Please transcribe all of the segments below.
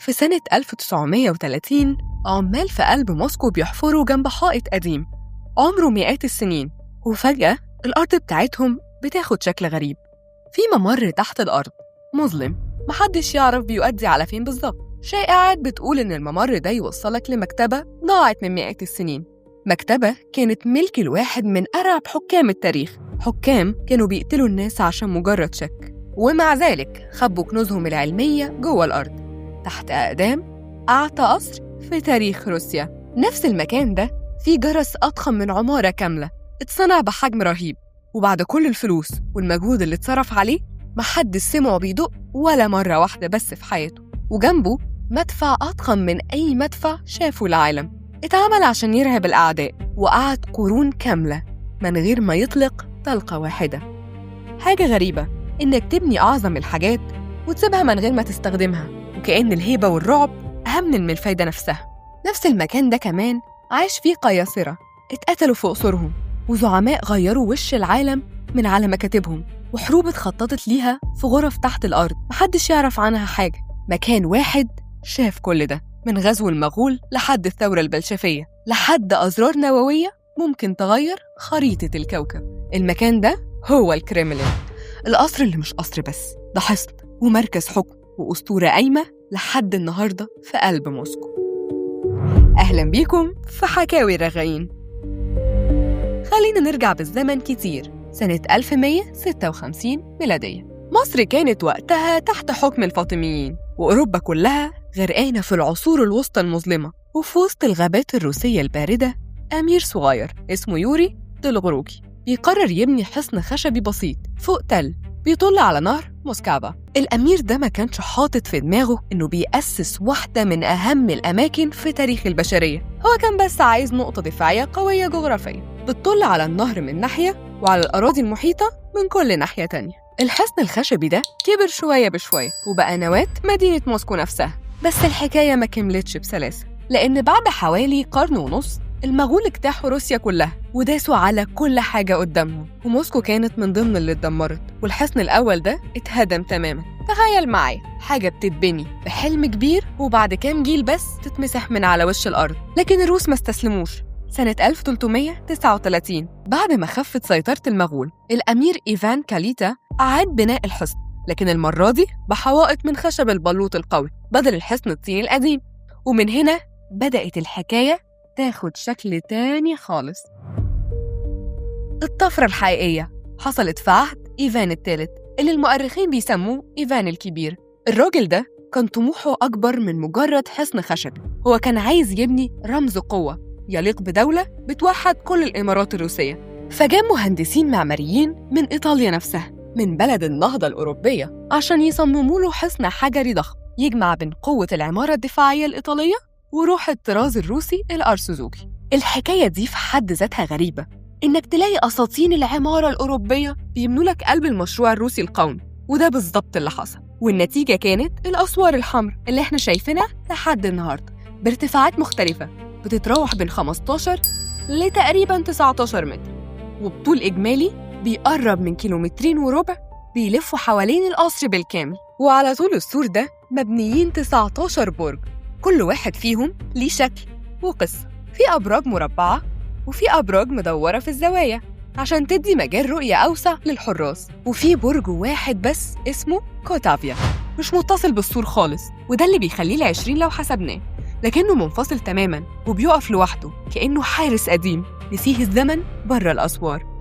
في سنة 1930 عمال في قلب موسكو بيحفروا جنب حائط قديم عمره مئات السنين، وفجأة الأرض بتاعتهم بتاخد شكل غريب. في ممر تحت الأرض مظلم محدش يعرف بيؤدي على فين بالظبط. شائعات بتقول إن الممر ده يوصلك لمكتبة ضاعت من مئات السنين. مكتبة كانت ملك الواحد من أرعب حكام التاريخ، حكام كانوا بيقتلوا الناس عشان مجرد شك، ومع ذلك خبوا كنوزهم العلمية جوه الأرض تحت أقدام أعتى قصر في تاريخ روسيا. نفس المكان ده فيه جرس أضخم من عمارة كاملة اتصنع بحجم رهيب، وبعد كل الفلوس والمجهود اللي اتصرف عليه محدش سمعه بيدق ولا مرة واحدة بس في حياته. وجنبه مدفع أضخم من أي مدفع شافه العالم، اتعمل عشان يرهب الأعداء، وقعد قرون كاملة من غير ما يطلق طلقة واحدة. حاجة غريبة إنك تبني أعظم الحاجات وتسيبها من غير ما تستخدمها، وكأن الهيبة والرعب أهم من الفايدة نفسها. نفس المكان ده كمان عاش فيه قياصرة اتقتلوا في قصورهم، وزعماء غيروا وش العالم من على مكاتبهم، وحروب اتخططت ليها في غرف تحت الأرض محدش يعرف عنها حاجة. مكان واحد شاف كل ده، من غزو المغول لحد الثورة البلشفية لحد أزرار نووية ممكن تغير خريطة الكوكب. المكان ده هو الكريملين، القصر اللي مش قصر بس، ده حصن ومركز حكم وأسطورة قايمة لحد النهاردة في قلب موسكو. أهلاً بيكم في حكاوي الرغايين. خلينا نرجع بالزمن كتير، سنة 1156 ميلادية. مصر كانت وقتها تحت حكم الفاطميين، وأوروبا كلها غرقانة في العصور الوسطى المظلمة. وفي وسط الغابات الروسية الباردة أمير صغير اسمه يوري دولغوروكي بيقرر يبني حصن خشبي بسيط فوق تل بيطل على نهر موسكافا. الأمير ده ما كانش حاطط في دماغه إنه بيأسس واحدة من أهم الأماكن في تاريخ البشرية، هو كان بس عايز نقطة دفاعية قوية جغرافية بتطل على النهر من ناحية وعلى الأراضي المحيطة من كل ناحية تانية. الحصن الخشبي ده كبر شوية بشوية وبقى نواة مدينة موسكو نفسها. بس الحكاية ما كملتش بسلاسة، لأن بعد حوالي قرن ونص المغول اجتاحوا روسيا كلها وداسوا على كل حاجة قدامهم، وموسكو كانت من ضمن اللي اتدمرت، والحصن الأول ده اتهدم تماماً. تخيل معايا حاجة بتتبني بحلم كبير وبعد كام جيل بس تتمسح من على وش الأرض. لكن الروس ما استسلموش. سنة 1339 بعد ما خفت سيطرة المغول، الأمير إيفان كاليتا أعاد بناء الحصن، لكن المرة دي بحوائط من خشب البلوط القوي بدل الحصن الطيني القديم. ومن هنا بدأت الحكاية تاخد شكل تاني خالص. الطفرة الحقيقية حصلت في عهد إيفان الثالث اللي المؤرخين بيسموه إيفان الكبير. الراجل ده كان طموحه أكبر من مجرد حصن خشبي، هو كان عايز يبني رمز قوة يليق بدولة بتوحد كل الإمارات الروسية. فجاب مهندسين معماريين من إيطاليا نفسها، من بلد النهضة الأوروبية، عشان يصمموا له حصن حجري ضخم يجمع بين قوة العمارة الدفاعية الإيطالية وروح الطراز الروسي الأرثوذكسي. الحكاية دي في حد ذاتها غريبة، إنك تلاقي أساطين العمارة الأوروبية بيبنوا لك قلب المشروع الروسي القومي، وده بالظبط اللي حصل. والنتيجة كانت الأسوار الحمر اللي احنا شايفينها لحد النهاردة بارتفاعات مختلفة بتتراوح بين 15 لتقريباً 19 متر، وبطول إجمالي بيقرب من 2.25 كيلومتر بيلفوا حوالين القصر بالكامل. وعلى طول السور ده مبنيين 19 برج، كل واحد فيهم ليه شكل وقصة. في أبراج مربعة وفي أبراج مدورة في الزوايا عشان تدي مجال رؤية أوسع للحراس، وفي برج واحد بس اسمه كوتافيا مش متصل بالسور خالص، وده اللي بيخليه 20 لو حسبناه، لكنه منفصل تماماً وبيقف لوحده كأنه حارس قديم نسيه الزمن بره الأسوار.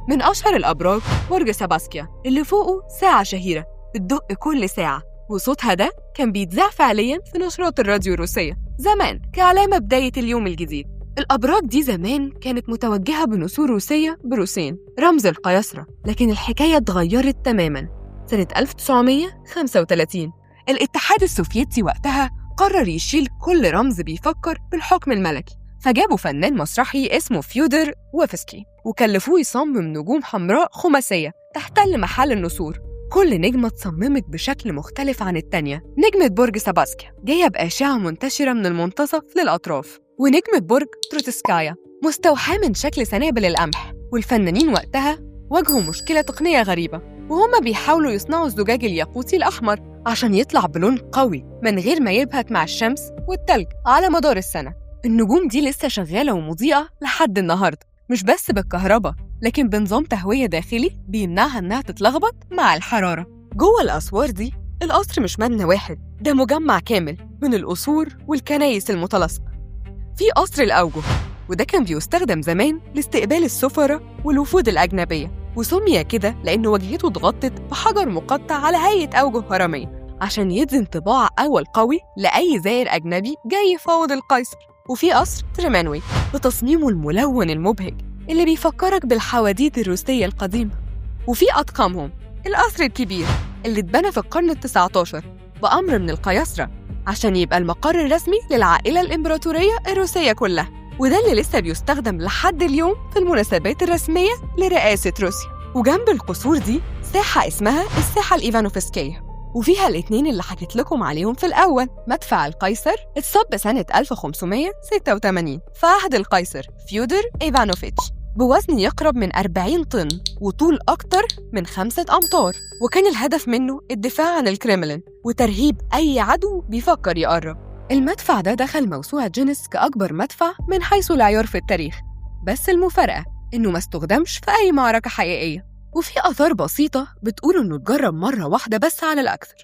من أشهر الأبراج برج سباسكيا اللي فوقه ساعة شهيرة بتدق كل ساعة، وصوتها ده كان بيتذاع فعلياً في نشرات الراديو الروسية زمان كعلامة بداية اليوم الجديد. الأبراج دي زمان كانت متوجهة بنسور روسية بروسين رمز القياصرة، لكن الحكاية اتغيرت تماماً سنة 1935. الاتحاد السوفيتي وقتها قرر يشيل كل رمز بيفكر بالحكم الملكي، فجابوا فنان مسرحي اسمه فيودر ويفسكي وكلفوه يصمم نجوم حمراء خماسية تحتل محل النسور. كل نجمة اتصممت بشكل مختلف عن التانية. نجمة برج سباسكيا جاية بأشعة منتشرة من المنتصف للأطراف، ونجمة برج تروتسكايا مستوحاة من شكل سنابل القمح. والفنانين وقتها واجهوا مشكلة تقنية غريبة، وهما بيحاولوا يصنعوا الزجاج الياقوتي الأحمر عشان يطلع بلون قوي من غير ما يبهت مع الشمس والتلج على مدار السنة. النجوم دي لسه شغالة ومضيئة لحد النهاردة، مش بس بالكهرباء لكن بنظام تهوية داخلي بيمنعها إنها تتلخبط مع الحرارة. جوه الأسوار دي القصر مش مبنى واحد، ده مجمع كامل من القصور والكنايس المتلاصقة. في قصر الأوجه، وده كان بيستخدم زمان لاستقبال السفراء والوفود الأجنبية، وسمي كده لأن واجهته اتغطت بحجر مقطع على هيئة أوجه هرمية عشان يدي انطباع أول قوي لأي زائر أجنبي جاي يفاوض القيصر. وفي قصر تريمانوي بتصميمه الملون المبهج اللي بيفكرك بالحواديت الروسية القديمة. وفي أطقمهم القصر الكبير اللي اتبنى في القرن ال19 بأمر من القياصرة عشان يبقى المقر الرسمي للعائلة الإمبراطورية الروسية كلها، وده اللي لسه بيستخدم لحد اليوم في المناسبات الرسمية لرئاسة روسيا. وجنب القصور دي ساحة اسمها الساحة الإيفانوفسكية، وفيها الاتنين اللي حكيت لكم عليهم في الأول. مدفع القيصر اتصب سنة 1586 في عهد القيصر فيودور إيفانوفيتش بوزن يقرب من 40 طن وطول أكتر من 5 أمتار، وكان الهدف منه الدفاع عن الكريملين وترهيب أي عدو بيفكر يقرب. المدفع ده دخل موسوعة جينيس كأكبر مدفع من حيث العيار في التاريخ، بس المفارقة إنه ما استخدمش في أي معركة حقيقية. وفي آثار بسيطة بتقول إنه اتجرب مرة واحدة بس على الأكثر.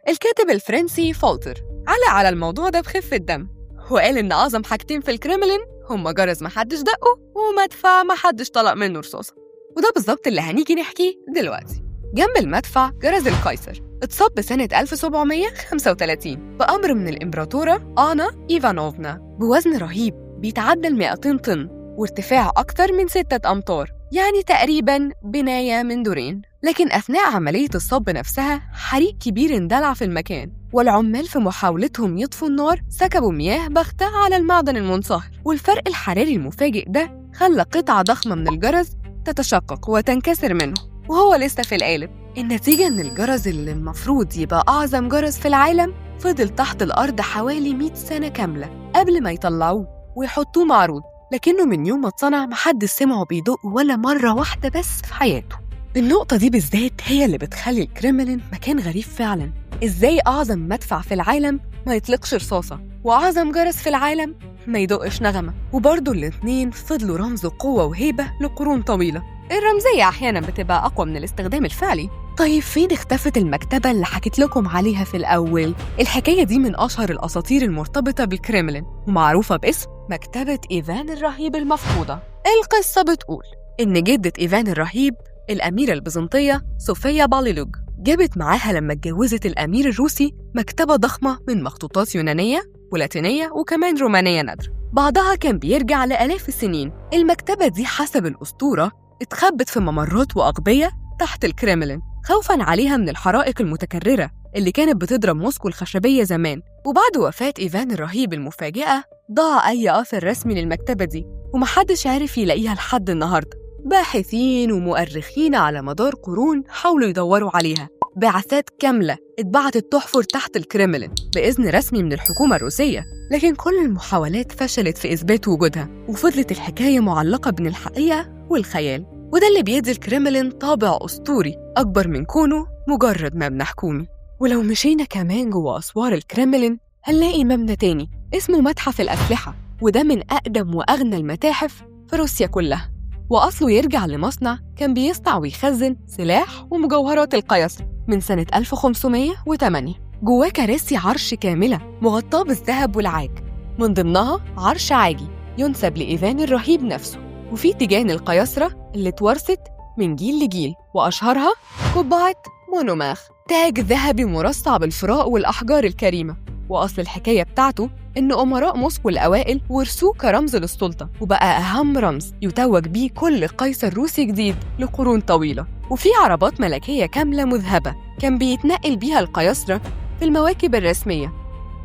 الكاتب الفرنسي فولتر علق على الموضوع ده بخفة دم، وقال إن أعظم حاجتين في الكريملين هما جرس محدش دقه ومدفع محدش طلق منه رصاصة، وده بالظبط اللي هنيجي نحكيه دلوقتي. جنب المدفع جرس القيصر اتصب سنة 1735 بأمر من الإمبراطورة آنا إيفانوفنا بوزن رهيب بيتعدى 200 طن وارتفاع أكتر من 6 أمتار، يعني تقريباً بناية من دورين. لكن أثناء عملية الصب نفسها حريق كبير اندلع في المكان، والعمال في محاولتهم يطفوا النار سكبوا مياه باختة على المعدن المنصهر، والفرق الحراري المفاجئ ده خلى قطعة ضخمة من الجرس تتشقق وتنكسر منه وهو لسه في القالب. النتيجة إن الجرس اللي المفروض يبقى أعظم جرس في العالم فضل تحت الأرض حوالي 100 سنة كاملة قبل ما يطلعوه ويحطوه معروض، لكنه من يوم ما اتصنع محدش سمعه بيدق ولا مرة واحدة بس في حياته. النقطة دي بالذات هي اللي بتخلي الكريملين مكان غريب فعلاً. إزاي أعظم مدفع في العالم ما يطلقش رصاصة وأعظم جرس في العالم ما يدقش نغمة؟ وبرضه الاتنين فضلوا رمز قوة وهيبة لقرون طويلة. الرمزية أحياناً بتبقى أقوى من الاستخدام الفعلي. طيب فين اختفت المكتبة اللي حكيت لكم عليها في الأول؟ الحكاية دي من أشهر الأساطير المرتبطة بالكريملين ومعروفة باسم مكتبة إيفان الرهيب المفقودة. القصة بتقول إن جدة إيفان الرهيب الأميرة البيزنطية صوفيا باليلوج جابت معاها لما اتجوزت الأمير الروسي مكتبة ضخمة من مخطوطات يونانية ولاتينية وكمان رومانية نادرة، بعضها كان بيرجع لآلاف السنين. المكتبة دي حسب الأسطورة اتخبت في ممرات وأغبية تحت الكريملين خوفاً عليها من الحرائق المتكررة اللي كانت بتضرب موسكو الخشبية زمان. وبعد وفاة إيفان الرهيب المفاجئة ضاع أي أثر رسمي للمكتبة دي ومحدش عارف يلاقيها لحد النهاردة. باحثين ومؤرخين على مدار قرون حاولوا يدوروا عليها، بعثات كاملة اتبعتت تحفر تحت الكريملين بإذن رسمي من الحكومة الروسية، لكن كل المحاولات فشلت في إثبات وجودها وفضلت الحكاية معلقة بين الحقيقة والخيال. وده اللي بيدي الكريملين طابع أسطوري أكبر من كونه مجرد مبنى حكومي. ولو مشينا كمان جوه أسوار الكريملين هنلاقي مبنى تاني اسمه متحف الأسلحة، وده من أقدم وأغنى المتاحف في روسيا كلها، وأصله يرجع لمصنع كان بيصنع ويخزن سلاح ومجوهرات القيصر من سنة 1508. جواه كراسي عرش كاملة مغطاة بالذهب والعاج، من ضمنها عرش عاجي ينسب لإيفان الرهيب نفسه، وفي تيجان القيصرة اللي اتورثت من جيل لجيل، وأشهرها قبعة مونوماخ، تاج ذهبي مرصع بالفراء والأحجار الكريمة. وأصل الحكاية بتاعته إن أمراء موسكو الأوائل ورثوه كرمز للسلطة، وبقى أهم رمز يتوج بيه كل قيصر روسي جديد لقرون طويلة. وفي عربات ملكية كاملة مذهبة كان بيتنقل بيها القيصرة في المواكب الرسمية،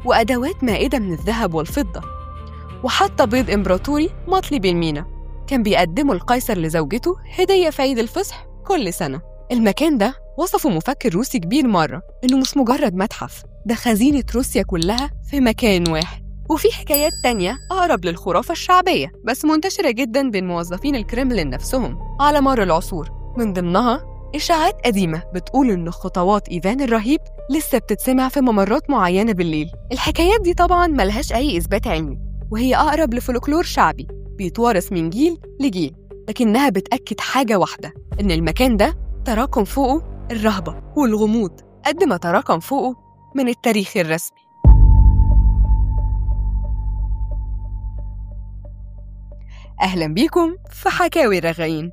وأدوات مائدة من الذهب والفضة، وحتى بيض إمبراطوري مطلي بالمينا كان بيقدمه القيصر لزوجته هدية في عيد الفصح كل سنة. المكان ده وصفه مفكر روسي كبير مرة إنه مش مجرد متحف، ده خزينة روسيا كلها في مكان واحد. وفي حكايات تانية أقرب للخرافة الشعبية بس منتشرة جداً بين موظفين الكريملين نفسهم على مر العصور، من ضمنها إشاعات قديمة بتقول إن خطوات إيفان الرهيب لسه بتتسمع في ممرات معينة بالليل. الحكايات دي طبعاً ملهاش أي إثبات علمي، وهي أقرب لفولكلور شعبي بيتوارث من جيل لجيل، لكنها بتأكد حاجة واحدة، إن المكان ده تراكم فوقه الرهبة والغموض قد ما تراكم فوقه من التاريخ الرسمي. أهلاً بيكم في حكاوي رغايين.